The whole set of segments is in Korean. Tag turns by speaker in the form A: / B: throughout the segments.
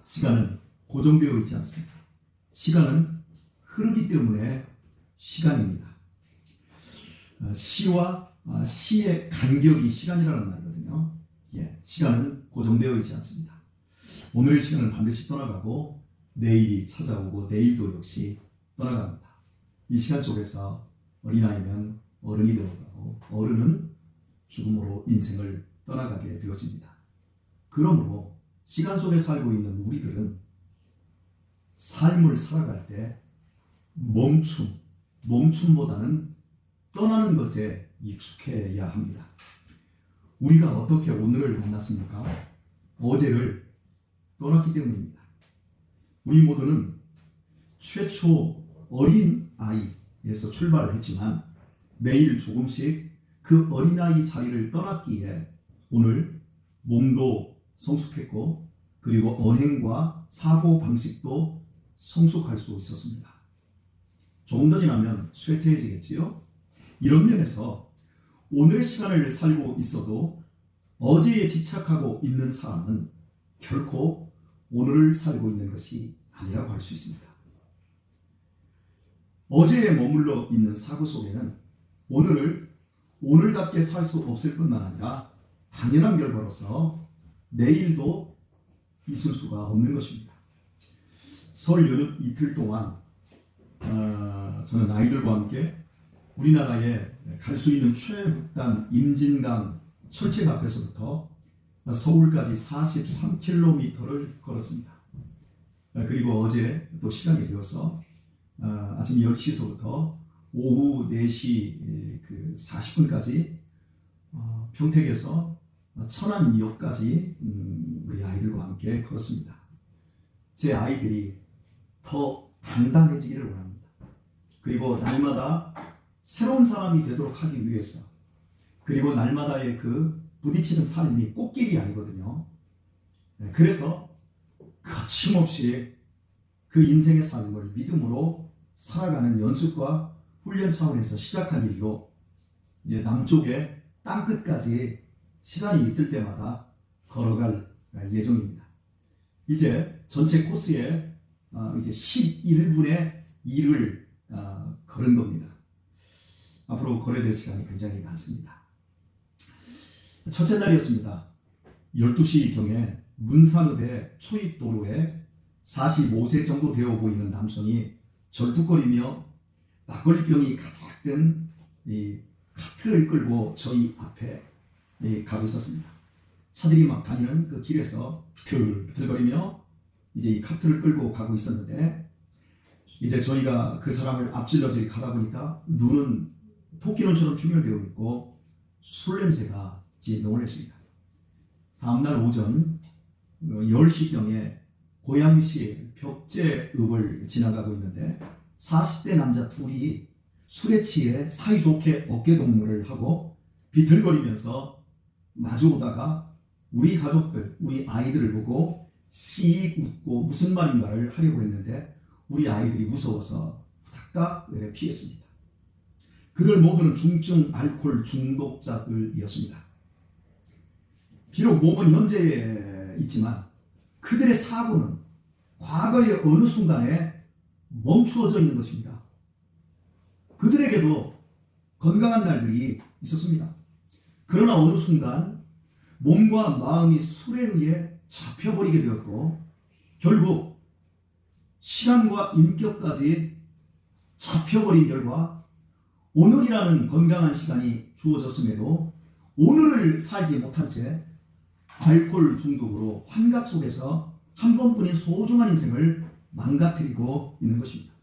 A: 시간은 고정되어 있지 않습니다. 시간은 흐르기 때문에 시간입니다. 시와 시의 간격이 시간이라는 말이거든요. 시간은 고정되어 있지 않습니다. 오늘의 시간은 반드시 떠나가고 내일이 찾아오고 내일도 역시 떠나갑니다. 이 시간 속에서 어린아이는 어른이 되어가고 어른은 죽음으로 인생을 떠나가게 되어집니다. 그러므로 시간 속에 살고 있는 우리들은 삶을 살아갈 때 멈춤보다는 떠나는 것에 익숙해야 합니다. 우리가 어떻게 오늘을 만났습니까? 어제를 떠났기 때문입니다. 우리 모두는 최초 어린 아이에서 출발을 했지만 매일 조금씩 그 어린아이 자리를 떠났기에 오늘 몸도 성숙했고 그리고 언행과 사고 방식도 성숙할 수 있었습니다. 조금 더 지나면 쇠퇴해지겠지요? 이런 면에서 오늘의 시간을 살고 있어도 어제에 집착하고 있는 사람은 결코 오늘을 살고 있는 것이 아니라고 할 수 있습니다. 어제에 머물러 있는 사고 속에는 오늘을 오늘답게 살 수 없을 뿐만 아니라 당연한 결과로서 내일도 있을 수가 없는 것입니다. 설 연휴 이틀 동안 저는 아이들과 함께 우리나라에 갈 수 있는 최북단 임진강 철책 앞에서부터 서울까지 43km를 걸었습니다. 그리고 어제 또 시간이 되어서 아침 10시서부터 오후 4시 40분까지 평택에서 천안역까지 우리 아이들과 함께 걸었습니다. 제 아이들이 더 당당해지기를 원합니다. 그리고 날마다 새로운 사람이 되도록 하기 위해서 그리고 날마다의 그 부딪히는 삶이 꽃길이 아니거든요. 그래서 거침없이 그 인생의 삶을 믿음으로 살아가는 연습과 훈련 차원에서 시작한 일로 이제 남쪽의 땅끝까지 시간이 있을 때마다 걸어갈 예정입니다. 이제 전체 코스에 이제 11분의 1을 걸은 겁니다. 앞으로 걸어야 될 시간이 굉장히 많습니다. 첫째 날이었습니다. 12시경에 문산읍의 초입도로에 45세 정도 되어 보이는 남성이 절뚝거리며 막걸리병이 가득 든 이 카트를 끌고 저희 앞에 가고 있었습니다. 차들이 막 다니는 그 길에서 비틀비틀거리며 이제 이 카트를 끌고 가고 있었는데 이제 저희가 그 사람을 앞질러서 가다 보니까 눈은 토끼눈처럼 충혈되어 있고 술 냄새가 진동을 했습니다. 다음날 오전 10시경에 고양시 벽제읍을 지나가고 있는데 40대 남자 둘이 술에 취해 사이좋게 어깨동무를 하고 비틀거리면서 마주오다가 우리 가족들, 우리 아이들을 보고 씩 웃고 무슨 말인가를 하려고 했는데 우리 아이들이 무서워서 후닥닥 피했습니다. 그들 모두는 중증 알코올 중독자들이었습니다. 비록 몸은 현재에 있지만 그들의 사고는 과거의 어느 순간에 멈추어져 있는 것입니다. 그들에게도 건강한 날들이 있었습니다. 그러나 어느 순간 몸과 마음이 술에 의해 잡혀버리게 되었고 결국 시간과 인격까지 잡혀버린 결과 오늘이라는 건강한 시간이 주어졌음에도 오늘을 살지 못한 채 알코올 중독으로 환각 속에서 한 번뿐인 소중한 인생을 망가뜨리고 있는 것입니다.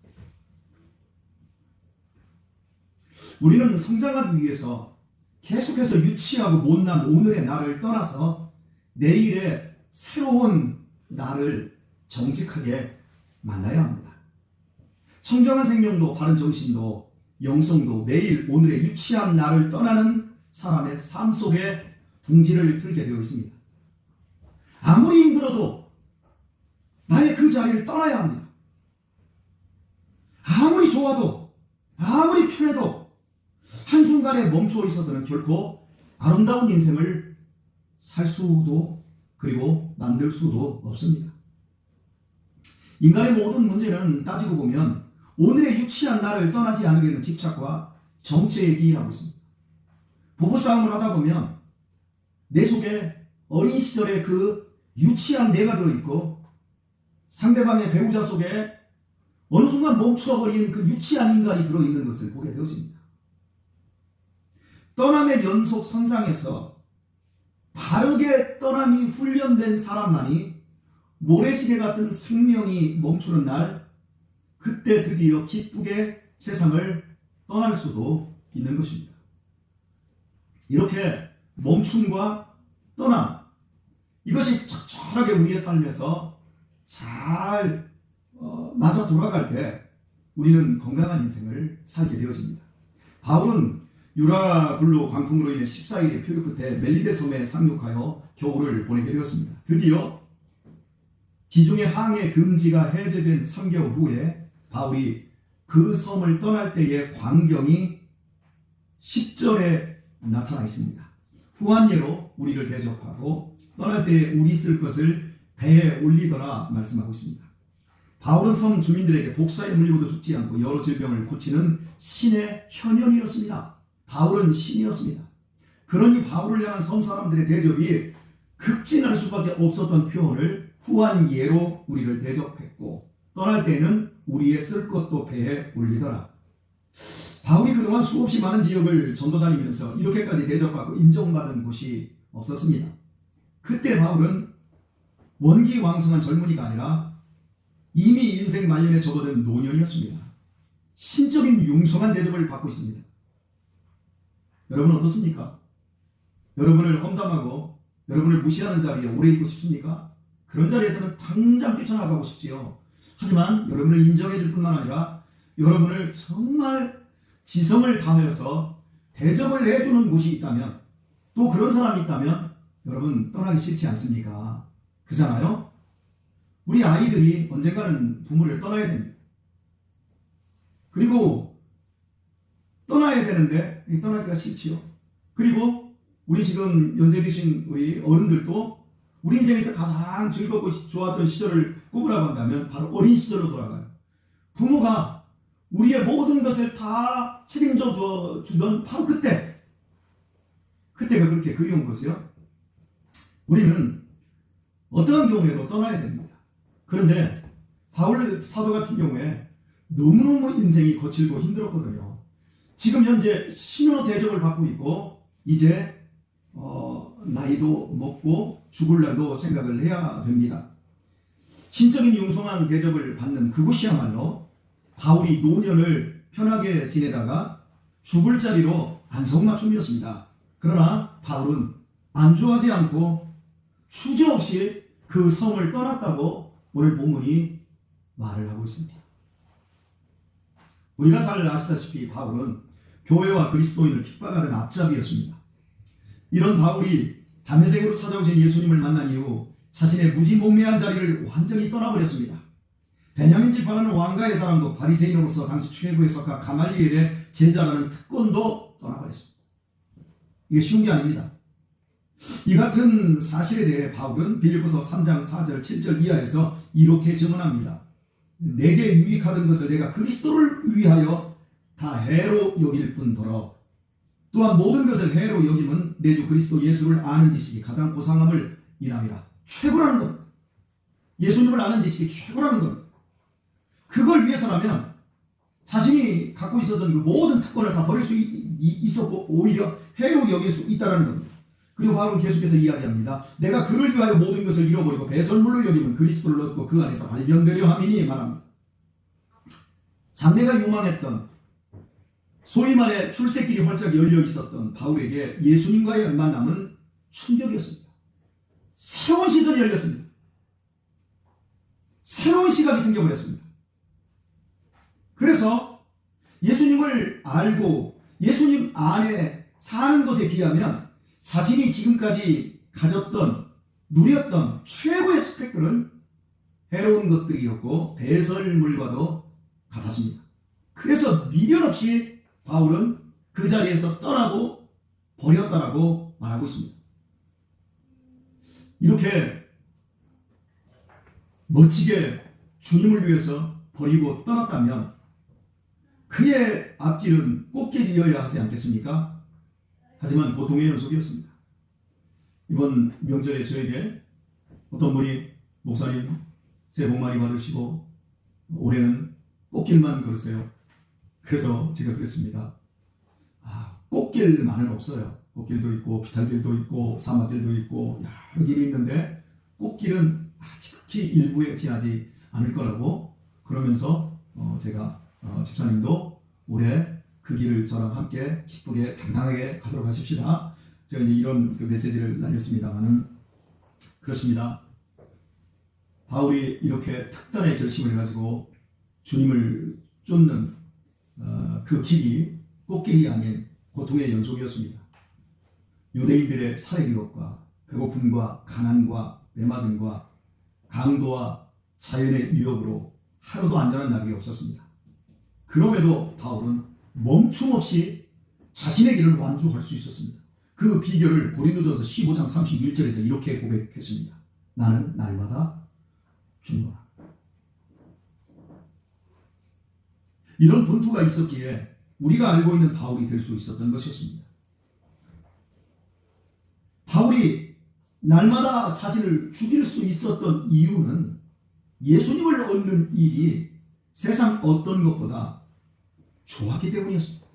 A: 우리는 성장하기 위해서 계속해서 유치하고 못난 오늘의 나를 떠나서 내일의 새로운 나를 정직하게 만나야 합니다. 청정한 생명도 바른 정신도 영성도 매일 오늘의 유치한 나를 떠나는 사람의 삶 속에 둥지를 틀게 되어 있습니다. 아무리 힘들어도 나의 그 자리를 떠나야 합니다. 아무리 좋아도 아무리 편해도 한순간에 멈추어 있어서는 결코 아름다운 인생을 살 수도 그리고 만들 수도 없습니다. 인간의 모든 문제는 따지고 보면 오늘의 유치한 나를 떠나지 않으려는 집착과 정체에 기인하고 있습니다. 부부싸움을 하다 보면 내 속에 어린 시절의 그 유치한 내가 들어있고 상대방의 배우자 속에 어느 순간 멈춰버린 그 유치한 인간이 들어있는 것을 보게 되어집니다. 떠남의 연속 선상에서 바르게 떠남이 훈련된 사람만이 모래시계 같은 생명이 멈추는 날, 그때 드디어 기쁘게 세상을 떠날 수도 있는 것입니다. 이렇게 멈춤과 떠남, 이것이 적절하게 우리의 삶에서 잘 맞아 돌아갈 때 우리는 건강한 인생을 살게 되어집니다. 바울은 유라굴로 광풍으로 인해 14일의 표류 끝에 멜리데 섬에 상륙하여 겨울을 보내게 되었습니다. 드디어 지중해 항해 금지가 해제된 3개월 후에 바울이 그 섬을 떠날 때의 광경이 10절에 나타나 있습니다. 후한 예로 우리를 대접하고 떠날 때에 우리 쓸 것을 배에 올리더라 말씀하고 있습니다. 바울은 섬 주민들에게 독사에 물리고도 죽지 않고 여러 질병을 고치는 신의 현현이었습니다. 바울은 신이었습니다. 그러니 바울을 향한 섬 사람들의 대접이 극진할 수밖에 없었던 표현을 후한 예로 우리를 대접했고 떠날 때에는 우리의 쓸 것도 배에 올리더라. 바울이 그동안 수없이 많은 지역을 전도 다니면서 이렇게까지 대접받고 인정받은 곳이 없었습니다. 그때 바울은 원기왕성한 젊은이가 아니라 이미 인생 말년에 접어든 노년이었습니다. 신적인 융성한 대접을 받고 있습니다. 여러분 어떻습니까? 여러분을 험담하고 여러분을 무시하는 자리에 오래 있고 싶습니까? 그런 자리에서는 당장 뛰쳐나가고 싶지요. 하지만 여러분을 인정해 줄 뿐만 아니라 여러분을 정말 지성을 다하여서 대접을 해주는 곳이 있다면, 또 그런 사람이 있다면 여러분 떠나기 싫지 않습니까? 그잖아요? 우리 아이들이 언젠가는 부모를 떠나야 됩니다. 그리고 떠나야 되는데 떠나기가 싫지요. 그리고 우리 지금 연세 드신 우리 어른들도 우리 인생에서 가장 즐겁고 좋았던 시절을 꼽으라고 한다면 바로 어린 시절로 돌아가요. 부모가 우리의 모든 것을 다 책임져 주던 바로 그때가 그렇게 그리운 것이요. 우리는 어떠한 경우에도 떠나야 됩니다. 그런데 바울 사도 같은 경우에 너무너무 인생이 거칠고 힘들었거든요. 지금 현재 신호 대접을 받고 있고 이제 나이도 먹고 죽을 날도 생각을 해야 됩니다. 신적인 융성한 대접을 받는 그곳이야말로 바울이 노년을 편하게 지내다가 죽을 자리로 안성맞춤이었습니다. 그러나 바울은 안주하지 않고 주저없이 그 섬을 떠났다고 오늘 본문이 말을 하고 있습니다. 우리가 잘 아시다시피 바울은 교회와 그리스도인을 핍박하던 앞잡이였습니다. 이런 바울이 다메섹으로 찾아오신 예수님을 만난 이후 자신의 무지몽매한 자리를 완전히 떠나버렸습니다. 베냐민 지파라는 왕가의 사람도 바리새인으로서 당시 최고의 석가 가말리엘의 제자라는 특권도 떠나버렸습니다. 이게 쉬운 게 아닙니다. 이 같은 사실에 대해 바울은 빌립보서 3장 4절 7절 이하에서 이렇게 증언합니다. 내게 유익하던 것을 내가 그리스도를 위하여 다 해로 여길 뿐더러 또한 모든 것을 해로 여김은 내 주 그리스도 예수를 아는 지식이 가장 고상함을 인함이라. 최고라는 겁니다. 예수님을 아는 지식이 최고라는 겁니다. 그걸 위해서라면 자신이 갖고 있었던 그 모든 특권을 다 버릴 수 있었고 오히려 해로 여길 수 있다는 겁니다. 그리고 바울은 계속해서 이야기합니다. 내가 그를 위하여 모든 것을 잃어버리고 배설물로 여기면 그리스도를 얻고 그 안에서 발견되려 함이니 말합니다. 장래가 유망했던 소위 말해 출세길이 활짝 열려 있었던 바울에게 예수님과의 만남은 충격이었습니다. 새로운 시선이 열렸습니다. 새로운 시각이 생겨버렸습니다. 그래서 예수님을 알고 예수님 안에 사는 것에 비하면 자신이 지금까지 가졌던 누렸던 최고의 스펙들은 해로운 것들이었고 배설물과도 같았습니다. 그래서 미련 없이 바울은 그 자리에서 떠나고 버렸다라고 말하고 있습니다. 이렇게 멋지게 주님을 위해서 버리고 떠났다면 그의 앞길은 꽃길이어야 하지 않겠습니까? 하지만 고통의 연속이었습니다. 이번 명절에 저에게 어떤 분이 목사님 새해 복 많이 받으시고 올해는 꽃길만 걸으세요. 그래서 제가 그랬습니다. 꽃길만은 없어요. 꽃길도 있고 비탈길도 있고 사막길도 있고 여러 길이 있는데 꽃길은 지극히 일부에 지나지 않을 거라고 그러면서 제가 집사님도 올해 그 길을 저랑 함께 기쁘게 당당하게 가도록 하십시다. 제가 이제 이런 그 메시지를 날렸습니다만은 그렇습니다. 바울이 이렇게 특단의 결심을 해가지고 주님을 쫓는 그 길이 꽃길이 아닌 고통의 연속이었습니다. 유대인들의 살해 유혹과 배고픔과 가난과 매맞음과 강도와 자연의 위협으로 하루도 안전한 날이 없었습니다. 그럼에도 바울은 멈춤없이 자신의 길을 완주할 수 있었습니다. 그 비결을 고린도전서 15장 31절에서 이렇게 고백했습니다. 나는 날마다 중요하다. 이런 분투가 있었기에 우리가 알고 있는 바울이 될 수 있었던 것이었습니다. 바울이 날마다 자신을 죽일 수 있었던 이유는 예수님을 얻는 일이 세상 어떤 것보다 좋았기 때문이었습니다.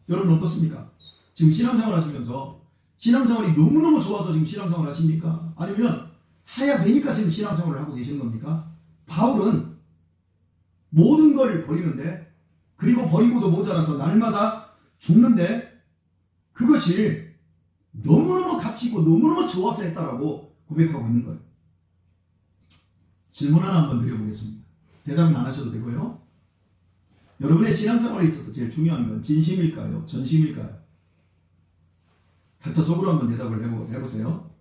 A: 여러분 어떻습니까? 지금 신앙생활 하시면서 신앙생활이 너무너무 좋아서 지금 신앙생활 하십니까? 아니면 해야 되니까 지금 신앙생활을 하고 계시는 겁니까? 바울은 모든 걸 버리는데 그리고 버리고도 모자라서 날마다 죽는데 그것이 너무너무 가치 있고 너무너무 좋아서 했다라고 고백하고 있는 거예요. 질문 하나 한번 드려보겠습니다. 대답은 안 하셔도 되고요. 여러분의 신앙생활에 있어서 제일 중요한 건 진심일까요? 전심일까요? 각자 속으로 한번 대답을 해보세요.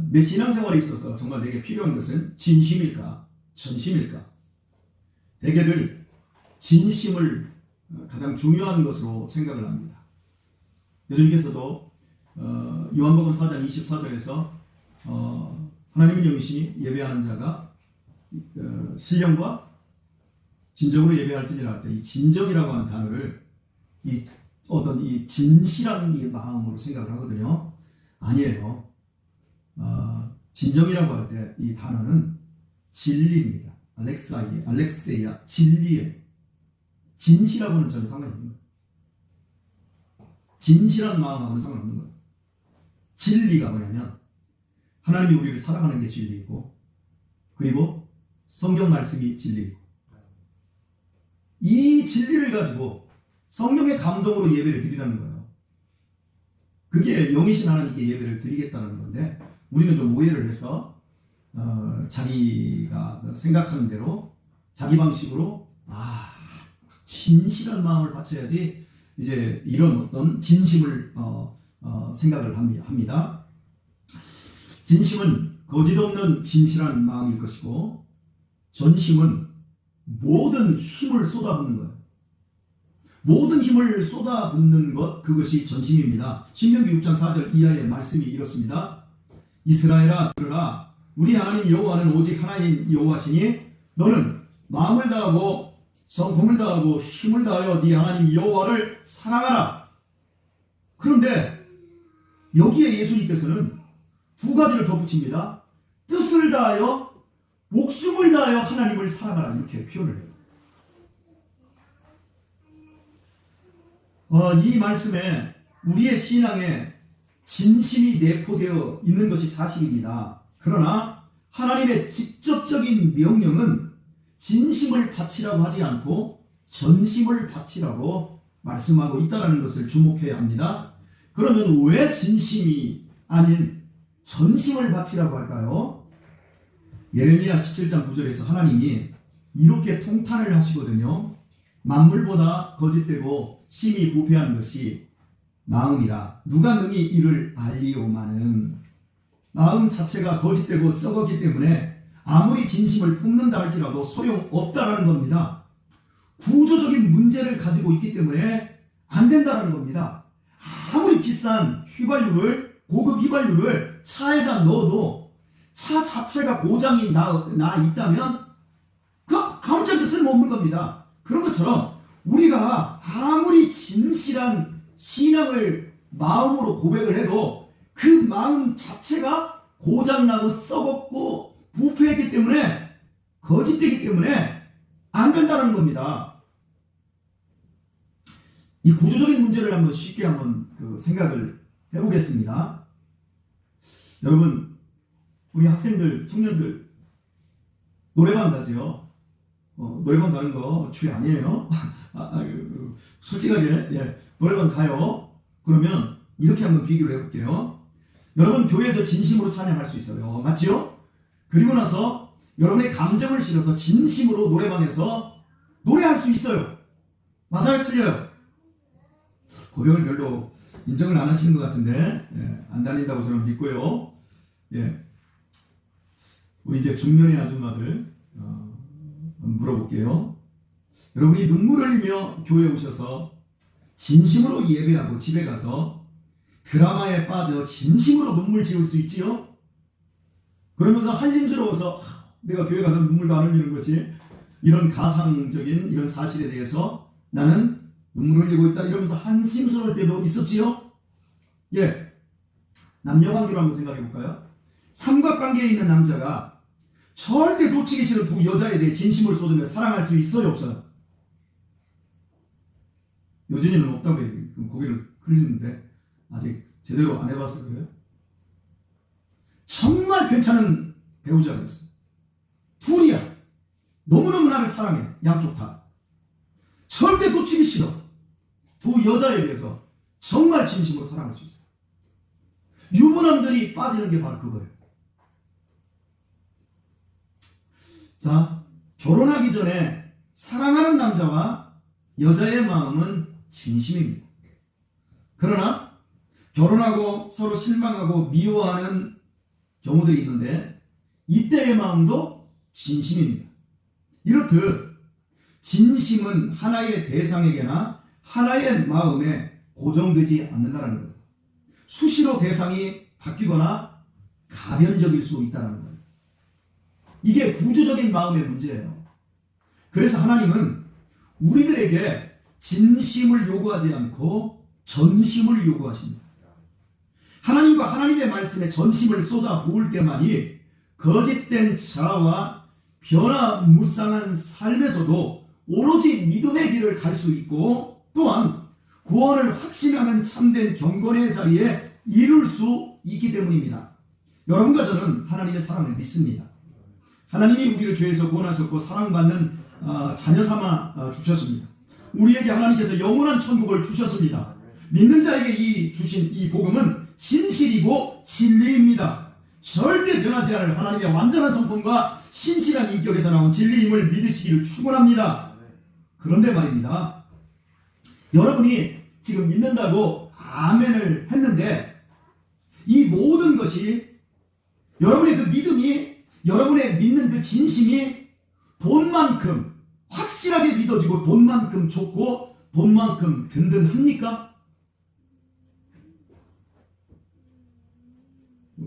A: 내 신앙생활에 있어서 정말 내게 필요한 것은 진심일까? 전심일까? 대개들 진심을 가장 중요한 것으로 생각을 합니다. 예수님께서도 요한복음 4장 24절에서 하나님은 영이시니 예배하는 자가 신령과 진정으로 예배할지니라 할 때 이 진정이라고 하는 단어를 이 진실한 이 마음으로 생각을 하거든요. 아니에요. 진정이라고 할 때 이 단어는 진리입니다. 알렉세이아 진리예요. 진실하고는 전혀 상관없는 거예요. 진실한 마음하고는 상관없는 거예요. 진리가 뭐냐면 하나님이 우리를 사랑하는 게 진리이고 그리고 성경 말씀이 진리이고 이 진리를 가지고 성령의 감동으로 예배를 드리라는 거예요. 그게 영이신 하나님께 예배를 드리겠다는 건데 우리는 좀 오해를 해서 자기가 생각하는 대로 자기 방식으로 진실한 마음을 바쳐야지 이제 이런 어떤 진심을 생각을 합니다. 진심은 거짓 없는 진실한 마음일 것이고 전심은 모든 힘을 쏟아붓는 거예요. 모든 힘을 쏟아붓는 것 그것이 전심입니다. 신명기 6장 4절 이하의 말씀이 이렇습니다. 이스라엘아 들으라 우리 하나님 여호와는 오직 하나님 여호와시니 너는 마음을 다하고 성품을 다하고 힘을 다하여 네 하나님 여호와를 사랑하라. 그런데 여기에 예수님께서는 두 가지를 덧붙입니다. 뜻을 다하여 목숨을 다하여 하나님을 사랑하라 이렇게 표현을 해요. 이 말씀에 우리의 신앙에 진심이 내포되어 있는 것이 사실입니다. 그러나 하나님의 직접적인 명령은 진심을 바치라고 하지 않고 전심을 바치라고 말씀하고 있다는 것을 주목해야 합니다. 그러면 왜 진심이 아닌 전심을 바치라고 할까요? 예레미야 17장 9절에서 하나님이 이렇게 통탄을 하시거든요. 만물보다 거짓되고 심히 부패한 것이 마음이라 누가 능히 이를 알리오마는 마음 자체가 거짓되고 썩었기 때문에 아무리 진심을 품는다 할지라도 소용없다라는 겁니다. 구조적인 문제를 가지고 있기 때문에 안 된다는 겁니다. 아무리 비싼 휘발유를 고급 휘발유를 차에다 넣어도 차 자체가 고장이 나 있다면 그 아무짝에도 쓸모없는 겁니다. 그런 것처럼 우리가 아무리 진실한 신앙을 마음으로 고백을 해도 그 마음 자체가 고장나고 썩었고 부패했기 때문에, 거짓되기 때문에 안 된다는 겁니다. 이 구조적인 문제를 한번 쉽게 생각을 해보겠습니다. 여러분, 우리 학생들, 청년들 노래방 가지요. 노래방 가는 거 추리 아니에요. 솔직하게 노래방 가요. 그러면 이렇게 한번 비교를 해볼게요. 여러분 교회에서 진심으로 찬양할 수 있어요. 맞지요? 그리고 나서 여러분의 감정을 실어서 진심으로 노래방에서 노래할 수 있어요. 맞아요? 틀려요? 고백을 별로 인정을 안 하시는 것 같은데, 안 다닌다고 저는 믿고요. 우리 이제 중년의 아줌마들 물어볼게요. 여러분이 눈물 흘리며 교회에 오셔서 진심으로 예배하고 집에 가서 드라마에 빠져 진심으로 눈물 지을 수 있지요? 그러면서 한심스러워서 내가 교회 가서 눈물도 안 흘리는 것이, 이런 가상적인 이런 사실에 대해서 나는 눈물 흘리고 있다 이러면서 한심스러울 때도 있었지요? 남녀관계로 한번 생각해 볼까요? 삼각관계에 있는 남자가 절대 놓치기 싫은 두 여자에 대해 진심을 쏟으며 사랑할 수 있어요? 없어요? 여진이는 없다고 고개를 흘리는데 아직 제대로 안 해봐서 그래요? 정말 괜찮은 배우자가 있어. 둘이야. 너무너무 나를 사랑해. 양쪽 다. 절대 놓치기 싫어. 두 여자에 대해서 정말 진심으로 사랑할 수 있어요. 유부남들이 빠지는 게 바로 그거예요. 자, 결혼하기 전에 사랑하는 남자와 여자의 마음은 진심입니다. 그러나 결혼하고 서로 실망하고 미워하는 경우들이 있는데 이때의 마음도 진심입니다. 이렇듯 진심은 하나의 대상에게나 하나의 마음에 고정되지 않는다는 거예요. 수시로 대상이 바뀌거나 가변적일 수 있다는 거예요. 이게 구조적인 마음의 문제예요. 그래서 하나님은 우리들에게 진심을 요구하지 않고 전심을 요구하십니다. 하나님과 하나님의 말씀에 전심을 쏟아 부을 때만이 거짓된 자아와 변화무쌍한 삶에서도 오로지 믿음의 길을 갈 수 있고, 또한 구원을 확신하는 참된 경건의 자리에 이룰 수 있기 때문입니다. 여러분과 저는 하나님의 사랑을 믿습니다. 하나님이 우리를 죄에서 구원하셨고 사랑받는 자녀 삼아 주셨습니다. 우리에게 하나님께서 영원한 천국을 주셨습니다. 믿는 자에게 주신 이 복음은 진실이고 진리입니다. 절대 변하지 않을 하나님의 완전한 성품과 신실한 인격에서 나온 진리임을 믿으시기를 축원합니다. 그런데 말입니다, 여러분이 지금 믿는다고 아멘을 했는데 이 모든 것이, 여러분의 그 믿음이, 여러분의 믿는 그 진심이 돈만큼 확실하게 믿어지고 돈만큼 좋고 돈만큼 든든합니까?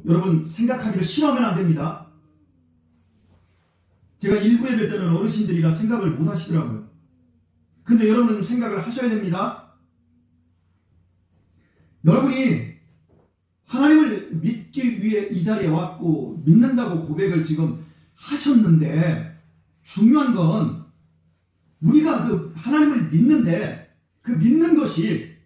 A: 여러분 생각하기를 싫어하면 안 됩니다. 제가 일부 예배 때는 어르신들이라 생각을 못 하시더라고요. 근데 여러분은 생각을 하셔야 됩니다. 여러분이 하나님을 믿기 위해 이 자리에 왔고 믿는다고 고백을 지금 하셨는데, 중요한 건 우리가 그 하나님을 믿는데 그 믿는 것이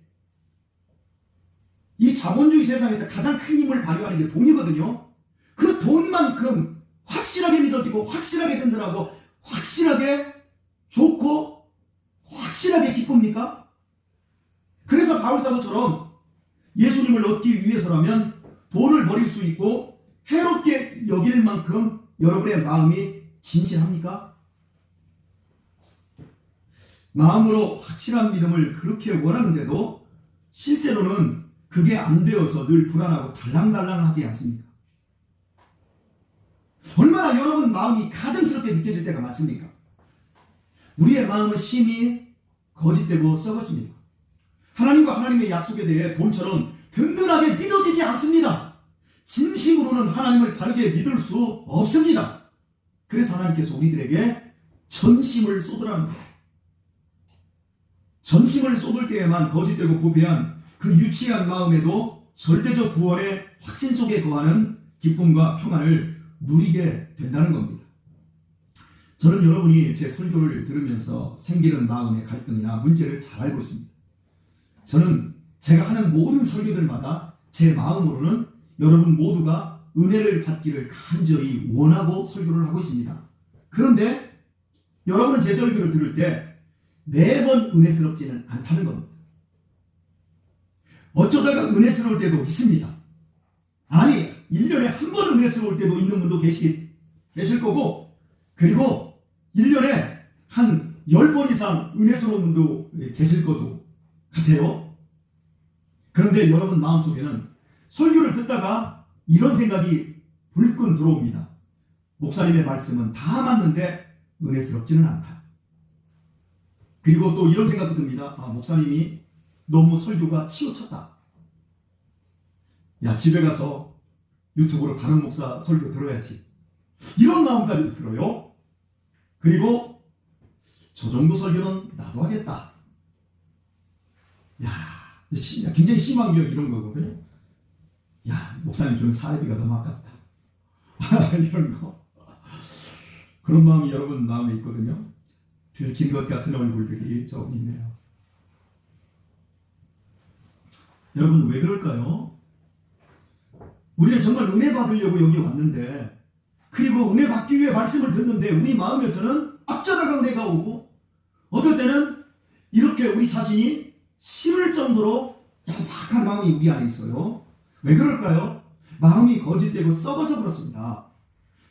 A: 이 자본주의 세상에서 가장 큰 힘을 발휘하는 게 돈이거든요. 그 돈만큼 확실하게 믿어지고 확실하게 든든하고 확실하게 좋고 확실하게 기쁩니까? 그래서 바울사도처럼 예수님을 얻기 위해서라면 돈을 버릴 수 있고 해롭게 여길 만큼 여러분의 마음이 진실합니까? 마음으로 확실한 믿음을 그렇게 원하는데도 실제로는 그게 안 되어서 늘 불안하고 달랑달랑하지 않습니까? 얼마나 여러분 마음이 가증스럽게 느껴질 때가 많습니까? 우리의 마음은 심히 거짓되고 썩었습니다. 하나님과 하나님의 약속에 대해 돈처럼 든든하게 믿어지지 않습니다. 진심으로는 하나님을 바르게 믿을 수 없습니다. 그래서 하나님께서 우리들에게 전심을 쏟으라는 거예요. 전심을 쏟을 때에만 거짓되고 부패한 그 유치한 마음에도 절대적 구원의 확신 속에 거하는 기쁨과 평안을 누리게 된다는 겁니다. 저는 여러분이 제 설교를 들으면서 생기는 마음의 갈등이나 문제를 잘 알고 있습니다. 저는 제가 하는 모든 설교들마다 제 마음으로는 여러분 모두가 은혜를 받기를 간절히 원하고 설교를 하고 있습니다. 그런데 여러분은 제 설교를 들을 때 매번 은혜스럽지는 않다는 겁니다. 어쩌다가 은혜스러울 때도 있습니다. 아니, 1년에 한 번 은혜스러울 때도 있는 분도 계실 거고, 그리고 1년에 한 10번 이상 은혜스러운 분도 계실 것도 같아요. 그런데 여러분 마음속에는 설교를 듣다가 이런 생각이 불끈 들어옵니다. 목사님의 말씀은 다 맞는데 은혜스럽지는 않다. 그리고 또 이런 생각도 듭니다. 목사님이 너무 설교가 치우쳤다. 야, 집에 가서 유튜브로 다른 목사 설교 들어야지. 이런 마음까지 들어요. 그리고 저 정도 설교는 나도 하겠다. 야, 굉장히 심한 게 이런 거거든요. 야, 목사님 주는 사례비가 너무 아깝다. 이런 거. 그런 마음이 여러분 마음에 있거든요. 들킨 것 같은 얼굴들이 조금 있네요. 여러분 왜 그럴까요? 우리는 정말 은혜 받으려고 여기 왔는데, 그리고 은혜 받기 위해 말씀을 듣는데 우리 마음에서는 어쩌다가 은혜가 오고, 어떨 때는 이렇게 우리 자신이 싫을 정도로 약박한 마음이 우리 안에 있어요. 왜 그럴까요? 마음이 거짓되고 썩어서 그렇습니다.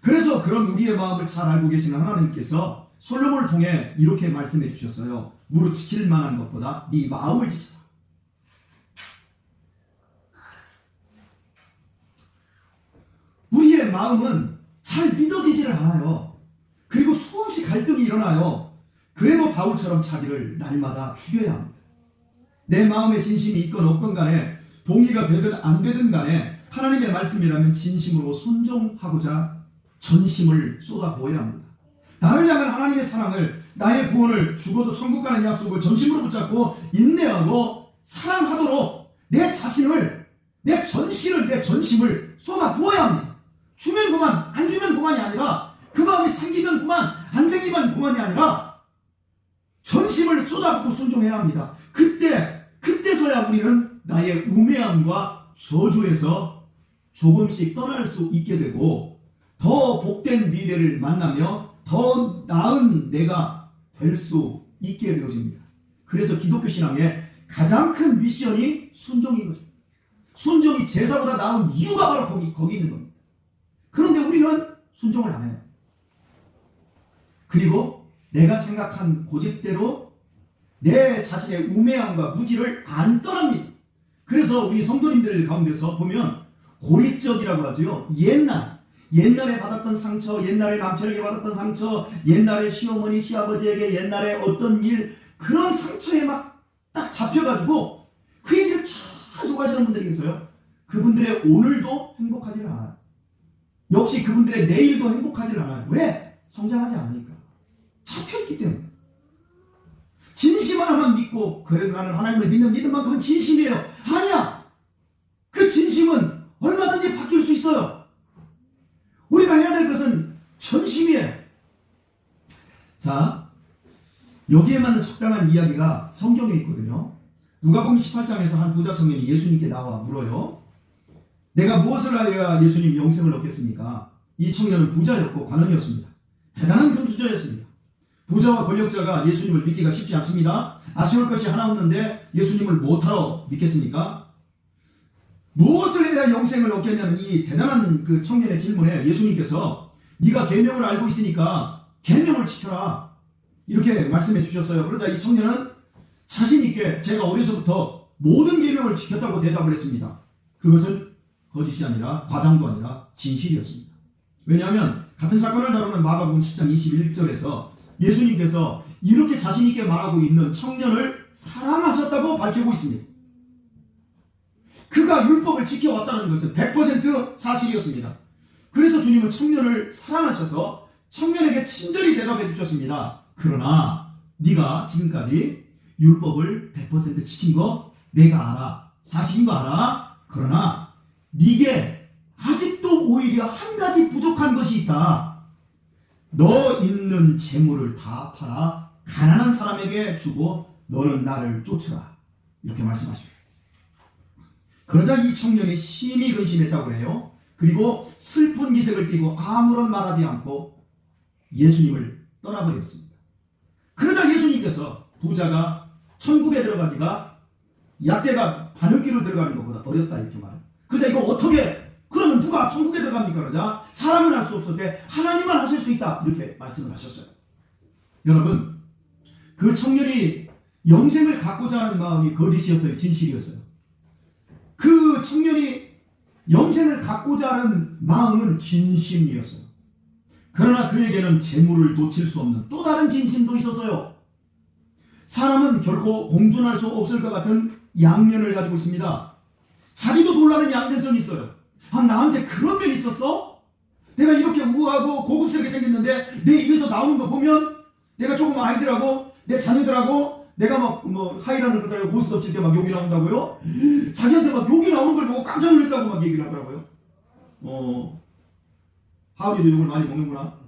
A: 그래서 그런 우리의 마음을 잘 알고 계시는 하나님께서 솔로몬을 통해 이렇게 말씀해 주셨어요. 무릇 지킬 만한 것보다 네 마음을 지켜라. 우리의 마음은 잘 믿어지지를 않아요. 그리고 수없이 갈등이 일어나요. 그래도 바울처럼 자기를 날마다 죽여야 합니다. 내 마음에 진심이 있건 없건 간에, 동의가 되든 안 되든 간에 하나님의 말씀이라면 진심으로 순종하고자 전심을 쏟아부어야 합니다. 나를 향한 하나님의 사랑을, 나의 구원을, 죽어도 천국 가는 약속을 전심으로 붙잡고 인내하고 사랑하도록 내 자신을, 내 전신을, 내 전심을 쏟아부어야 합니다. 주면 그만, 안 주면 그만이 아니라, 그 마음이 생기면 그만, 안 생기면 그만이 아니라 전심을 쏟아붓고 순종해야 합니다. 그때서야 우리는 나의 우매함과 저주에서 조금씩 떠날 수 있게 되고, 더 복된 미래를 만나며 더 나은 내가 될 수 있게 되어집니다. 그래서 기독교 신앙의 가장 큰 미션이 순종인 것입니다. 순종이 제사보다 나은 이유가 바로 거기 있는 겁니다. 그런데 우리는 순종을 안 해요. 그리고 내가 생각한 고집대로 내 자신의 우매함과 무지를 안 떠납니다. 그래서 우리 성도님들 가운데서 보면 고립적이라고 하죠. 옛날에 받았던 상처, 옛날에 남편에게 받았던 상처, 옛날에 시어머니, 시아버지에게 옛날에 어떤 일, 그런 상처에 막 딱 잡혀가지고 그 얘기를 계속 하시는 분들이 계세요. 그분들의 오늘도 행복하지 않아요. 역시 그분들의 내일도 행복하지 않아요. 왜? 성장하지 않으니까. 잡혀있기 때문에. 진심 하나만 믿고, 그래도 나는 하나님을 믿는 믿음만큼은 진심이에요. 아니야! 그 진심은 얼마든지 바뀔 수 있어요. 우리가 해야 될 것은 전심이에요. 자, 여기에 맞는 적당한 이야기가 성경에 있거든요. 누가복음 18장에서 한 부자 청년이 예수님께 나와 물어요. 내가 무엇을 하여야 예수님 영생을 얻겠습니까? 이 청년은 부자였고 관원이었습니다. 대단한 금수저였습니다. 부자와 권력자가 예수님을 믿기가 쉽지 않습니다. 아쉬울 것이 하나 없는데 예수님을 못하러 믿겠습니까? 무엇을 해야 영생을 얻겠냐는 이 대단한 그 청년의 질문에 예수님께서 네가 계명을 알고 있으니까 계명을 지켜라, 이렇게 말씀해 주셨어요. 그러자 이 청년은 자신 있게 제가 어려서부터 모든 계명을 지켰다고 대답을 했습니다. 그것은 거짓이 아니라 과장도 아니라 진실이었습니다. 왜냐하면 같은 사건을 다루는 마가복음 10장 21절에서 예수님께서 이렇게 자신 있게 말하고 있는 청년을 사랑하셨다고 밝히고 있습니다. 그가 율법을 지켜왔다는 것은 100% 사실이었습니다. 그래서 주님은 청년을 사랑하셔서 청년에게 친절히 대답해 주셨습니다. 그러나 네가 지금까지 율법을 100% 지킨 거 내가 알아. 사실인 거 알아. 그러나 네게 아직도 오히려 한 가지 부족한 것이 있다. 너 있는 재물을 다 팔아 가난한 사람에게 주고 너는 나를 쫓으라. 이렇게 말씀하십니다. 그러자 이 청년이 심히 근심했다고 해요. 그리고 슬픈 기색을 띠고 아무런 말하지 않고 예수님을 떠나버렸습니다. 그러자 예수님께서 부자가 천국에 들어가기가 약대가 바늘귀로 들어가는 것보다 어렵다 이렇게 말해요. 그러자 이거 어떻게 그러면 누가 천국에 들어갑니까? 그러자 사람은 할 수 없을 때 하나님만 하실 수 있다 이렇게 말씀을 하셨어요. 여러분 그 청년이 영생을 갖고자 하는 마음이 거짓이었어요? 진실이었어요? 그 청년이 영생을 갖고자 하는 마음은 진심이었어요. 그러나 그에게는 재물을 놓칠 수 없는 또 다른 진심도 있었어요. 사람은 결코 공존할 수 없을 것 같은 양면을 가지고 있습니다. 자기도 놀라는 양면성이 있어요. 아, 나한테 그런 면이 있었어? 내가 이렇게 우아하고 고급스럽게 생겼는데 내 입에서 나오는 거 보면 내가 조금 아이들하고 내 자녀들하고 내가 막 뭐 하이라는 것들 고수 덮칠 때 막 욕이 나온다고요? 자기한테 막 욕이 나오는 걸 보고 깜짝 놀랐다고 막 얘기를 하더라고요. 하은이도 욕을 많이 먹는구나.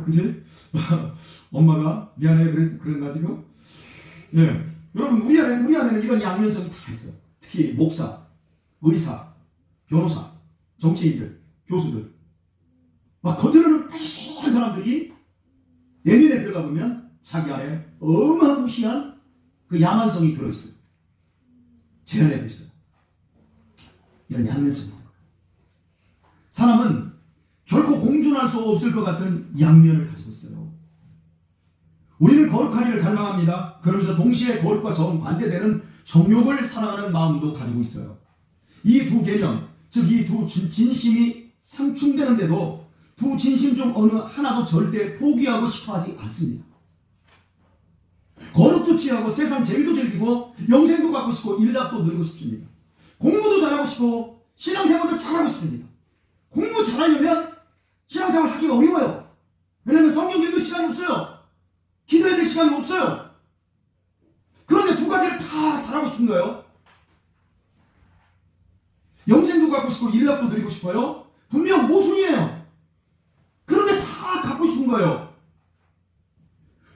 A: 그치? 엄마가 미안해 그랬나 지금? 예. 여러분 우리 안에는 이런 양면성이 다 있어요. 특히 목사, 의사, 변호사, 정치인들, 교수들 막 겉으로는 빠시시한 사람들이 내면에 들어가 보면 자기 안에 어마무시한 그 야만성이 들어있어요. 제 안에도 있어요. 이런 양면성이. 사람은 결코 공존할 수 없을 것 같은 양면을 가지고 있어요. 우리는 거룩하기를 갈망합니다. 그러면서 동시에 거룩과 정반대되는 정욕을 사랑하는 마음도 가지고 있어요. 이 두 개념, 즉 이 두 진심이 상충되는데도 두 진심 중 어느 하나도 절대 포기하고 싶어하지 않습니다. 거룩도 취하고 세상 재미도 즐기고 영생도 갖고 싶고 일락도 누리고 싶습니다. 공부도 잘하고 싶고 신앙생활도 잘하고 싶습니다. 공부 잘하려면 신앙생활 하기가 어려워요. 왜냐하면 성경 읽을 시간이 없어요. 기도해야 될 시간이 없어요. 그런데 두 가지를 다 잘하고 싶은 거예요. 영생도 갖고 싶고 일락도 누리고 싶어요. 분명 모순이에요. 그런데 다 갖고 싶은 거예요.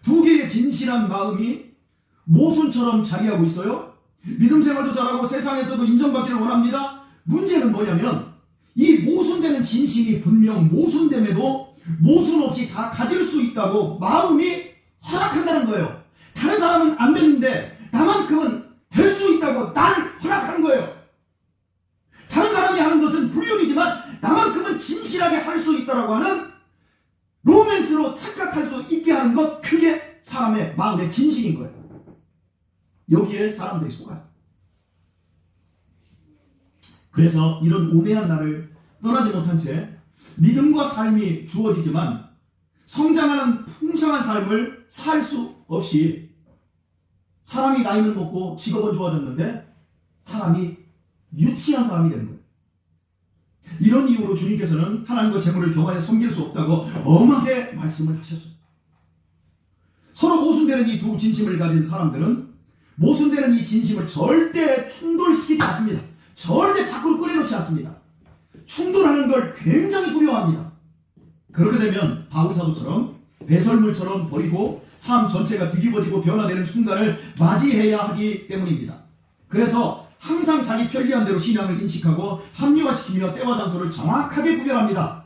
A: 두 개의 진실한 마음이 모순처럼 자리하고 있어요. 믿음 생활도 잘하고 세상에서도 인정받기를 원합니다. 문제는 뭐냐면 이 모순되는 진심이 분명 모순됨에도 모순 없이 다 가질 수 있다고 마음이 허락한다는 거예요. 다른 사람은 안 되는데 나만큼은 될 수 있다고 나를 허락하는 거예요. 다른 사람이 하는 것은 불륜이지만 나만큼은 진실하게 할 수 있다고 하는 로맨스로 착각할 수 있게 하는 것, 그게 사람의 마음의 진실인 거예요. 여기에 사람들이 속아요. 그래서 이런 우매한 나를 떠나지 못한 채 믿음과 삶이 주어지지만 성장하는 풍성한 삶을 살 수 없이 사람이 나이는 먹고 직업은 좋아졌는데 사람이 유치한 사람이 되는 거예요. 이런 이유로 주님께서는 하나님과 재물을 경하여 섬길 수 없다고 엄하게 말씀을 하셨어요. 서로 모순되는 이 두 진심을 가진 사람들은 모순되는 이 진심을 절대 충돌시키지 않습니다. 절대 밖으로 꺼내놓지 않습니다. 충돌하는 걸 굉장히 두려워합니다. 그렇게 되면 바울사도처럼 배설물처럼 버리고 삶 전체가 뒤집어지고 변화되는 순간을 맞이해야 하기 때문입니다. 그래서 항상 자기 편리한 대로 신앙을 인식하고 합리화시키며 때와 장소를 정확하게 구별합니다.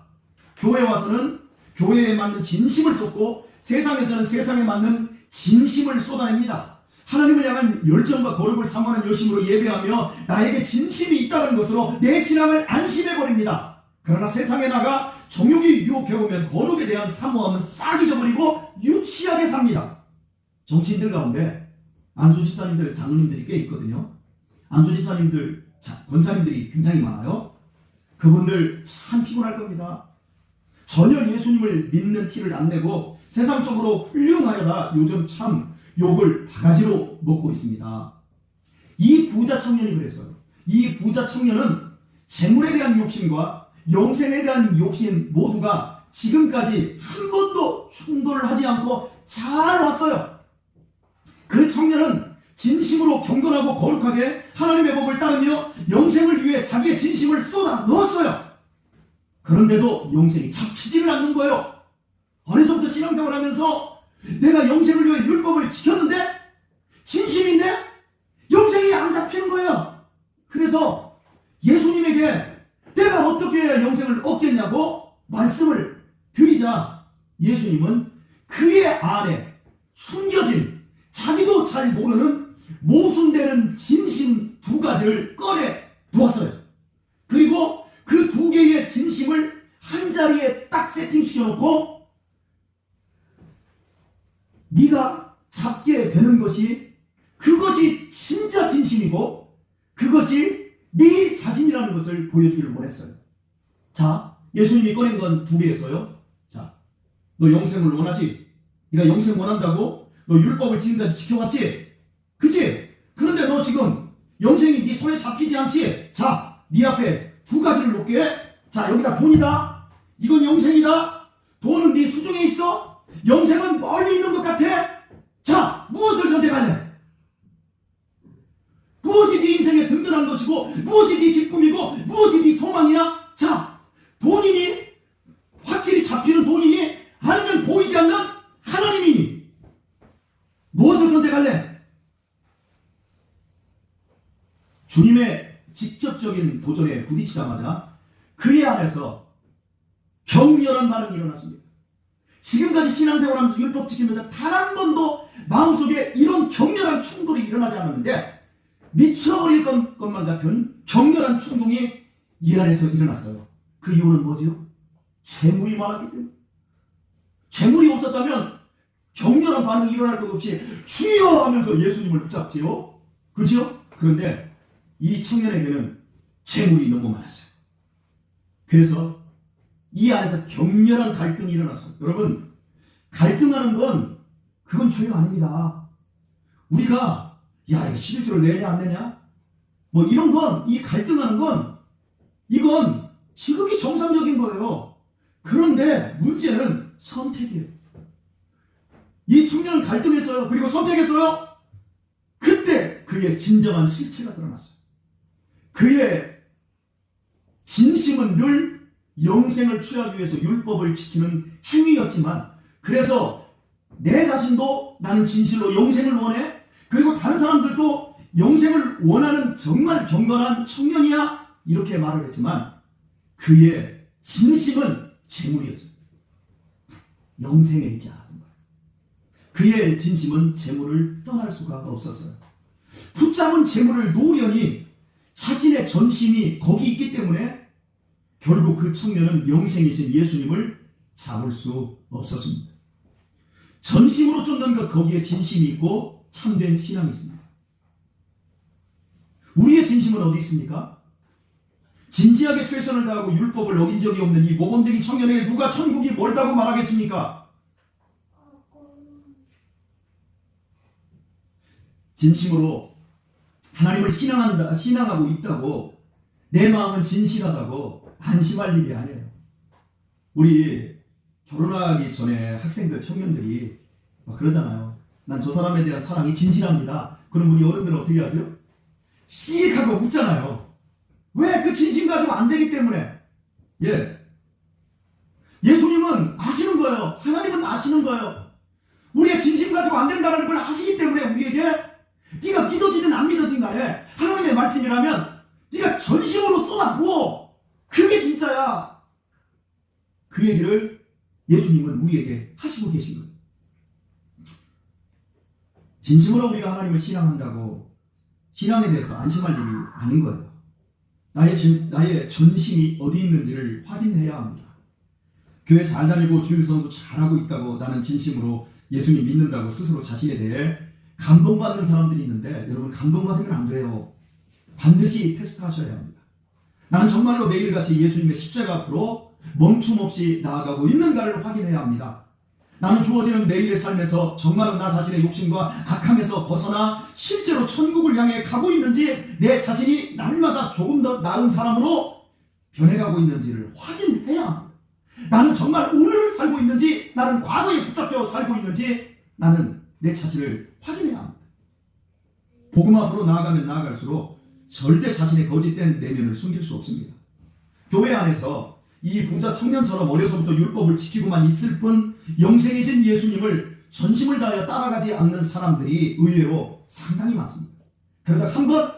A: 교회에 와서는 교회에 맞는 진심을 쏟고 세상에서는 세상에 맞는 진심을 쏟아냅니다. 하나님을 향한 열정과 거룩을 사모하는 열심으로 예배하며 나에게 진심이 있다는 것으로 내 신앙을 안심해버립니다. 그러나 세상에 나가 정욕이 유혹해오면 거룩에 대한 사모함은 싹 잊어버리고 유치하게 삽니다. 정치인들 가운데 안수 집사님들, 장로님들이 꽤 있거든요. 안수 집사님들, 권사님들이 굉장히 많아요. 그분들 참 피곤할 겁니다. 전혀 예수님을 믿는 티를 안 내고 세상적으로 훌륭하려다 요즘 참 욕을 바가지로 먹고 있습니다. 이 부자 청년이 그랬어요. 이 부자 청년은 재물에 대한 욕심과 영생에 대한 욕심 모두가 지금까지 한 번도 충돌을 하지 않고 잘 왔어요. 그 청년은 진심으로 경건하고 거룩하게 하나님의 법을 따르며 영생을 위해 자기의 진심을 쏟아 넣었어요. 그런데도 영생이 잡히지를 않는 거예요. 어려서부터 신앙생활 하면서 내가 영생을 위해 율법을 지켰는데 진심인데 영생이 안 잡히는 거예요. 그래서 예수님에게 내가 어떻게 해야 영생을 얻겠냐고 말씀을 드리자 예수님은 그의 안에 숨겨진 자기도 잘 모르는 모순되는 진심 두 가지를 꺼내 두었어요. 그리고 그 두 개의 진심을 한 자리에 딱 세팅시켜놓고 네가 잡게 되는 것이 그것이 진짜 진심이고 그것이 네 자신이라는 것을 보여주기를 원했어요. 자, 예수님이 꺼낸 건 두 개였어요. 자, 너 영생을 원하지? 네가 영생 원한다고? 너 율법을 지금까지 지켜왔지? 그치? 그런데 너 지금 영생이 네 손에 잡히지 않지? 자, 네 앞에 두 가지를 놓게 해. 자, 여기다 돈이다. 이건 영생이다. 돈은 네 수중에 있어. 영생은 멀리 있는 것 같아. 자, 무엇을 선택할래? 무엇이 네 인생의 든든한 것이고 무엇이 네 기쁨이고 무엇이 네 소망이야? 자, 돈이니? 확실히 잡히는 돈이니? 아니면 보이지 않는 하나님이니? 무엇을 선택할래? 주님의 직접적인 도전에 부딪히자마자 그의 안에서 격렬한 반응이 일어났습니다. 지금까지 신앙생활하면서 율법 지키면서 단 한 번도 마음속에 이런 격렬한 충돌이 일어나지 않았는데 미쳐버릴 것만 같은 격렬한 충동이 이 안에서 일어났어요. 그 이유는 뭐지요? 재물이 많았기 때문에. 재물이 없었다면 격렬한 반응이 일어날 것 없이 주여 하면서 예수님을 붙잡지요. 그렇죠? 그런데 이 청년에게는 재물이 너무 많았어요. 그래서 이 안에서 격렬한 갈등이 일어났어요. 여러분, 갈등하는 건 그건 죄가 아닙니다. 우리가 야, 이거 11조를 내냐 안 내냐? 뭐 이런 건, 이 갈등하는 건 이건 지극히 정상적인 거예요. 그런데 문제는 선택이에요. 이 청년은 갈등했어요. 그리고 선택했어요. 그때 그의 진정한 실체가 드러났어요. 그의 진심은 늘 영생을 취하기 위해서 율법을 지키는 행위였지만, 그래서 내 자신도 나는 진실로 영생을 원해. 그리고 다른 사람들도 영생을 원하는 정말 경건한 청년이야. 이렇게 말을 했지만 그의 진심은 재물이었어요. 영생에 있지 않았던 거예요. 그의 진심은 재물을 떠날 수가 없었어요. 붙잡은 재물을 놓으려니 자신의 전심이 거기 있기 때문에 결국 그 청년은 영생이신 예수님을 잡을 수 없었습니다. 전심으로 쫓는 것, 거기에 진심이 있고 참된 신앙이 있습니다. 우리의 진심은 어디 있습니까? 진지하게 최선을 다하고 율법을 어긴 적이 없는 이 모범적인 청년에게 누가 천국이 멀다고 말하겠습니까? 진심으로 하나님을 신앙하고 있다고, 내 마음은 진실하다고 안심할 일이 아니에요. 우리 결혼하기 전에 학생들, 청년들이 막 그러잖아요. 난 저 사람에 대한 사랑이 진실합니다. 그럼 우리 어른들은 어떻게 하세요? 씩 하고 웃잖아요. 왜? 그 진심 가지고 안 되기 때문에. 예. 예수님은 아시는 거예요. 하나님은 아시는 거예요. 우리의 진심 가지고 안 된다는 걸 아시기 때문에 우리에게 네가 믿어지든 안 믿어지든 간에 하나님의 말씀이라면 네가 전심으로 쏟아부어. 그게 진짜야. 그 얘기를 예수님은 우리에게 하시고 계신 거예요. 진심으로 우리가 하나님을 신앙한다고 신앙에 대해서 안심할 일이 아닌 거예요. 나의 전심이 어디 있는지를 확인해야 합니다. 교회 잘 다니고 주일성수 잘하고 있다고 나는 진심으로 예수님 믿는다고 스스로 자신에 대해 감동받는 사람들이 있는데, 여러분, 감동받으면 안 돼요. 반드시 테스트하셔야 합니다. 나는 정말로 매일같이 예수님의 십자가 앞으로 멈춤없이 나아가고 있는가를 확인해야 합니다. 나는 주어지는 내일의 삶에서 정말로 나 자신의 욕심과 악함에서 벗어나 실제로 천국을 향해 가고 있는지, 내 자신이 날마다 조금 더 나은 사람으로 변해가고 있는지를 확인해야 합니다. 나는 정말 오늘을 살고 있는지, 나는 과거에 붙잡혀 살고 있는지, 나는 내 자신을 확인해야 합니다. 복음 앞으로 나아가면 나아갈수록 절대 자신의 거짓된 내면을 숨길 수 없습니다. 교회 안에서 이 부자 청년처럼 어려서부터 율법을 지키고만 있을 뿐 영생이신 예수님을 전심을 다하여 따라가지 않는 사람들이 의외로 상당히 많습니다. 그러다 한번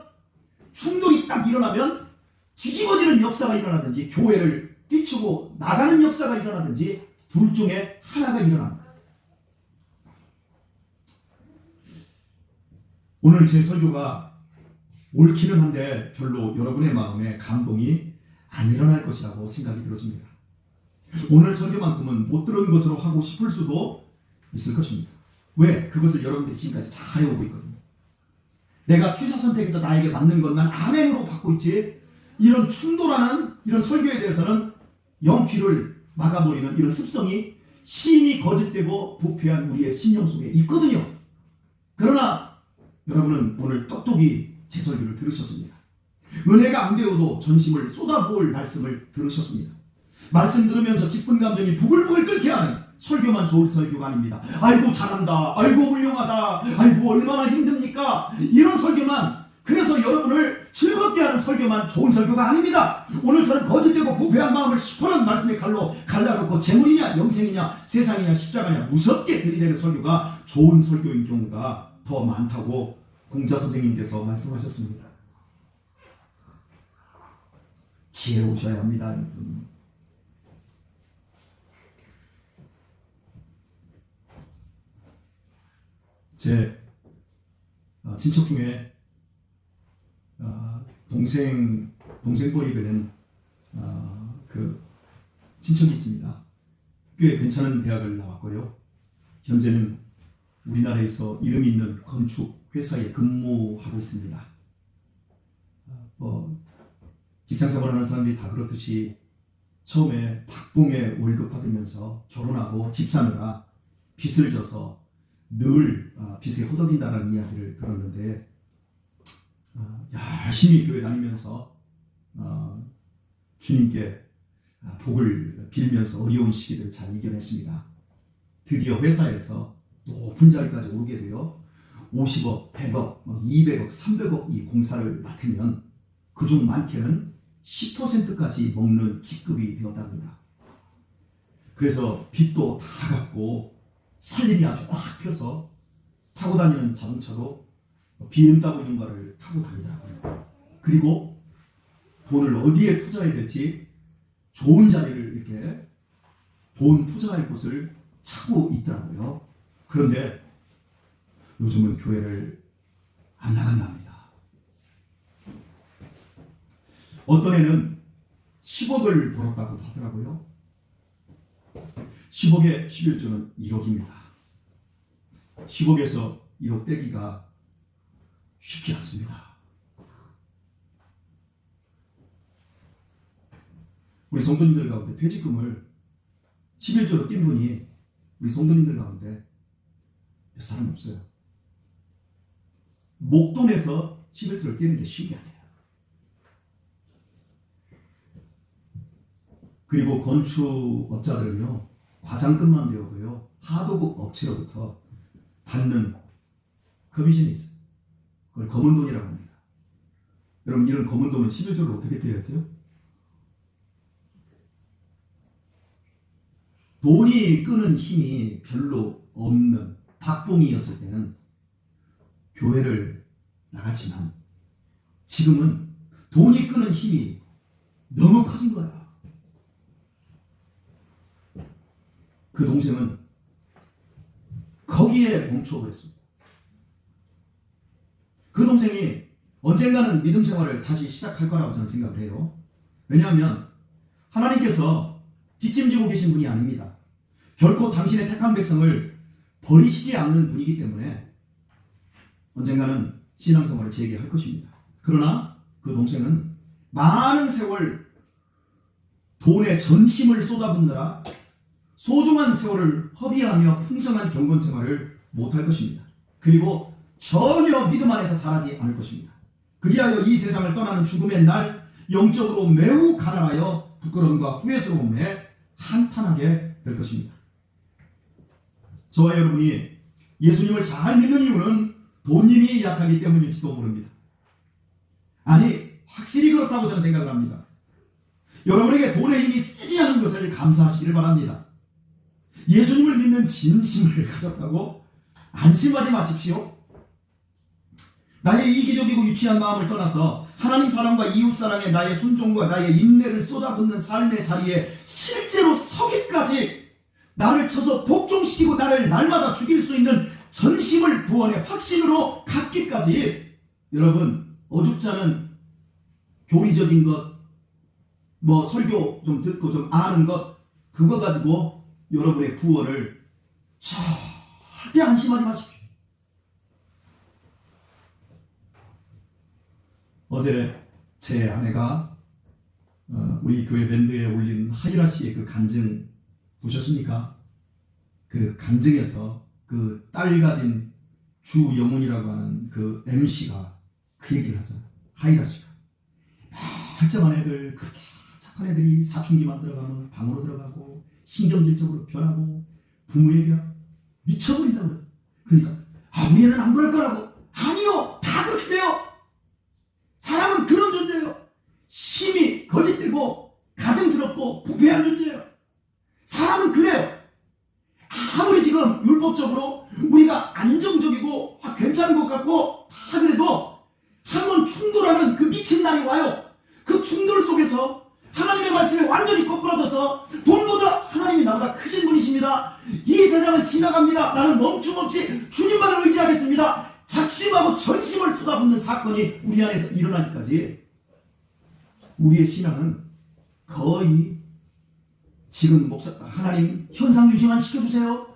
A: 충돌이 딱 일어나면 뒤집어지는 역사가 일어나든지 교회를 뛰치고 나가는 역사가 일어나든지 둘 중에 하나가 일어납니다. 오늘 제 설교가 옳기는 한데 별로 여러분의 마음에 감동이 안 일어날 것이라고 생각이 들어집니다. 오늘 설교만큼은 못 들은 것으로 하고 싶을 수도 있을 것입니다. 왜? 그것을 여러분들이 지금까지 잘 해오고 있거든요. 내가 취사 선택해서 나에게 맞는 것만 아멘으로 받고 있지, 이런 충돌하는 이런 설교에 대해서는 영귀를 막아버리는 이런 습성이 심히 거짓되고 부패한 우리의 신령 속에 있거든요. 그러나 여러분은 오늘 똑똑히 제 설교를 들으셨습니다. 은혜가 안 되어도 전심을 쏟아부을 말씀을 들으셨습니다. 말씀 들으면서 기쁜 감정이 부글부글 끓게 하는 설교만 좋은 설교가 아닙니다. 아이고 잘한다, 아이고 훌륭하다, 아이고 얼마나 힘듭니까, 이런 설교만, 그래서 여러분을 즐겁게 하는 설교만 좋은 설교가 아닙니다. 오늘처럼 거짓되고 부패한 마음을 시퍼런 말씀의 칼로 갈라놓고 재물이냐 영생이냐 세상이냐 십자가냐 무섭게 들이대는 설교가 좋은 설교인 경우가 더 많다고 공자 선생님께서 말씀하셨습니다. 지혜로우셔야 합니다, 여러분. 제 친척 중에 동생뻘이 되는 그 친척이 있습니다. 꽤 괜찮은 대학을 나왔고요. 현재는 우리나라에서 이름 있는 건축 회사에 근무하고 있습니다. 직장생활하는 사람들이 다 그렇듯이 처음에 박봉에 월급 받으면서 결혼하고 집 사느라 빚을 져서 늘 빚에 허덕인다라는 이야기를 들었는데, 열심히 교회 다니면서 주님께 복을 빌면서 어려운 시기를 잘 이겨냈습니다. 드디어 회사에서 높은 자리까지 오르게 되어 50억, 100억, 200억, 300억 이 공사를 맡으면 그중 많게는 10%까지 먹는 직급이 되었답니다. 그래서 빚도 다 갚고 살 일이 아주 확 펴서 타고 다니는 자동차도 BMW인가를 타고 다니더라고요. 그리고 돈을 어디에 투자해야 될지 좋은 자리를 이렇게 돈 투자할 곳을 찾고 있더라고요. 그런데 요즘은 교회를 안 나간답니다. 어떤 애는 10억을 벌었다고 하더라고요. 10억에 11조는 1억입니다. 10억에서 1억 떼기가 쉽지 않습니다. 우리 성도님들 가운데 퇴직금을 11조로 뛴 분이 우리 성도님들 가운데 몇 사람 없어요. 목돈에서 11조를 띄는 게 쉬운 게 아니에요. 그리고 건축업자들은요, 과장급만 되어도요, 하도급 업체로부터 받는 커미션이 있어요. 그걸 검은 돈이라고 합니다. 여러분, 이런 검은 돈은 11조를 어떻게 떼야 돼요? 돈이 끄는 힘이 별로 없는 박봉이었을 때는 교회를 나갔지만, 지금은 돈이 끄는 힘이 너무 커진 거야. 그 동생은 거기에 멈춰버렸습니다. 그 동생이 언젠가는 믿음 생활을 다시 시작할 거라고 저는 생각을 해요. 왜냐하면 하나님께서 뒷짐지고 계신 분이 아닙니다. 결코 당신의 택한 백성을 버리시지 않는 분이기 때문에 언젠가는 신앙생활을 재개할 것입니다. 그러나 그 동생은 많은 세월 돈에 전심을 쏟아붓느라 소중한 세월을 허비하며 풍성한 경건 생활을 못할 것입니다. 그리고 전혀 믿음 안에서 자라지 않을 것입니다. 그리하여 이 세상을 떠나는 죽음의 날 영적으로 매우 가난하여 부끄러움과 후회스러움에 한탄하게 될 것입니다. 저와 여러분이 예수님을 잘 믿는 이유는 본인이 약하기 때문일지도 모릅니다. 아니, 확실히 그렇다고 저는 생각을 합니다. 여러분에게 돈의 힘이 쓰지 않은 것을 감사하시기를 바랍니다. 예수님을 믿는 진심을 가졌다고 안심하지 마십시오. 나의 이기적이고 유치한 마음을 떠나서 하나님 사랑과 이웃 사랑에 나의 순종과 나의 인내를 쏟아붓는 삶의 자리에 실제로 서기까지 나를 쳐서 복종시키고 나를 날마다 죽일 수 있는 전심을 구원의 확신으로 갖기까지 여러분 어줍지 않은 교리적인 것, 설교 좀 듣고 좀 아는 것 그거 가지고 여러분의 구원을 절대 안심하지 마십시오. 어제 제 아내가 우리 교회 밴드에 올린 하이라 씨의 그 간증 보셨습니까? 그 간증에서 그 딸 가진 주영훈이라고 하는 그 MC가 그 얘기를 하잖아요. 하이라 씨가 멀쩡한 애들, 그렇게 착한 애들이 사춘기만 들어가면 방으로 들어가고 신경질적으로 변하고 부모에게 미쳐버린다고 그래요. 그러니까 우리 애는 안 그럴 거라고. 아니요, 다 그렇게 돼요. 사람은 그런 존재예요. 심히 거짓되고 가증스럽고 부패한 존재예요. 사람은 그래요. 아무리 지금 율법적으로 우리가 안정적이고 괜찮은 것 같고 다 그래도 한번 충돌하는 그 미친 날이 와요. 그 충돌 속에서 하나님의 말씀에 완전히 거꾸러져서 돈보다 하나님이 나보다 크신 분이십니다. 이 세상은 지나갑니다. 나는 멈춤없이 주님만을 의지하겠습니다. 작심하고 전심을 쏟아붓는 사건이 우리 안에서 일어나기까지 우리의 신앙은 거의 지금 하나님 현상유지만 시켜주세요.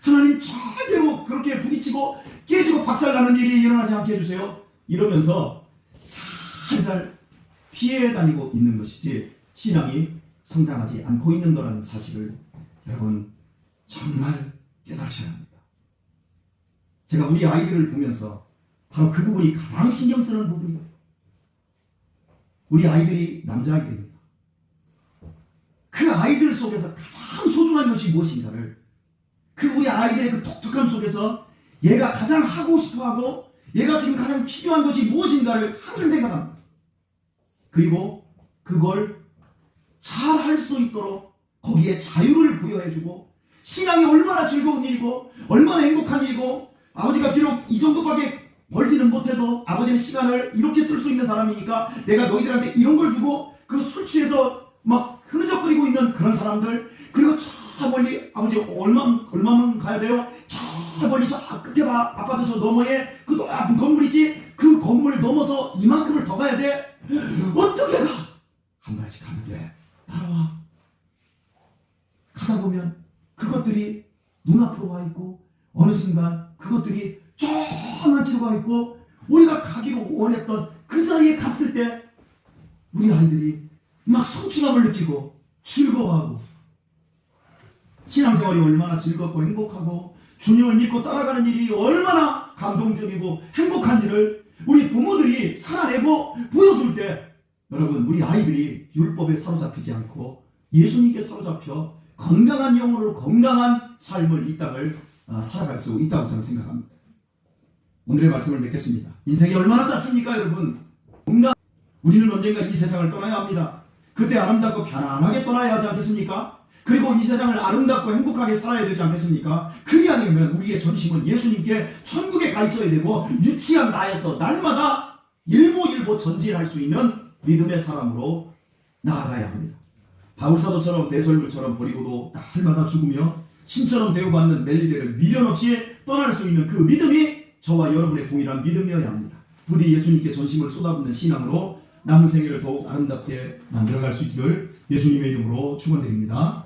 A: 하나님 절대로 그렇게 부딪히고 깨지고 박살나는 일이 일어나지 않게 해주세요. 이러면서 살살 피해 다니고 있는 것이지 신앙이 성장하지 않고 있는 거라는 사실을 여러분 정말 깨달으셔야 합니다. 제가 우리 아이들을 보면서 바로 그 부분이 가장 신경 쓰는 부분이에요. 우리 아이들이 남자아이들입니다. 그 아이들 속에서 가장 소중한 것이 무엇인가를 그 우리 아이들의 그 독특함 속에서 얘가 가장 하고 싶어하고 얘가 지금 가장 필요한 것이 무엇인가를 항상 생각합니다. 그리고 그걸 잘 할 수 있도록 거기에 자유를 부여해주고 신앙이 얼마나 즐거운 일이고 얼마나 행복한 일이고 아버지가 비록 이 정도밖에 벌지는 못해도 아버지는 시간을 이렇게 쓸 수 있는 사람이니까 내가 너희들한테 이런 걸 주고 그 술 취해서 막 흐느적거리고 있는 그런 사람들 그리고 저 멀리 아버지 얼마만 가야 돼요? 저 멀리 저 끝에 봐 아빠도 저 너머에 그 높은 건물 있지? 그 건물 넘어서 이만큼을 더 가야 돼? 어떻게 가? 한 발씩 가면 돼. 따라와. 가다 보면 그것들이 눈앞으로 와 있고 어느 순간 그것들이 조그만 채로 와 있고 우리가 가기로 원했던 그 자리에 갔을 때 우리 아이들이 막 성취감을 느끼고 즐거워하고 신앙생활이 얼마나 즐겁고 행복하고 주님을 믿고 따라가는 일이 얼마나 감동적이고 행복한지를 우리 부모들이 살아내고 보여줄 때 여러분 우리 아이들이 율법에 사로잡히지 않고 예수님께 사로잡혀 건강한 영혼으로 건강한 삶을 이 땅을 살아갈 수 있다고 저는 생각합니다. 오늘의 말씀을 맺겠습니다. 인생이 얼마나 짧습니까 여러분? 우리는 언젠가 이 세상을 떠나야 합니다. 그때 아름답고 편안하게 떠나야 하지 않겠습니까? 그리고 이 세상을 아름답고 행복하게 살아야 되지 않겠습니까? 그리하려면 우리의 전심은 예수님께 천국에 가 있어야 되고 유치한 나에서 날마다 일보일보 전진할 수 있는 믿음의 사람으로 나아가야 합니다. 바울사도처럼 내 삶을처럼 버리고도 날마다 죽으며 신처럼 대우받는 멜리데를 미련 없이 떠날 수 있는 그 믿음이 저와 여러분의 동일한 믿음이어야 합니다. 부디 예수님께 전심을 쏟아붓는 신앙으로 남은 생애를 더욱 아름답게 만들어갈 수 있기를 예수님의 이름으로 축원드립니다.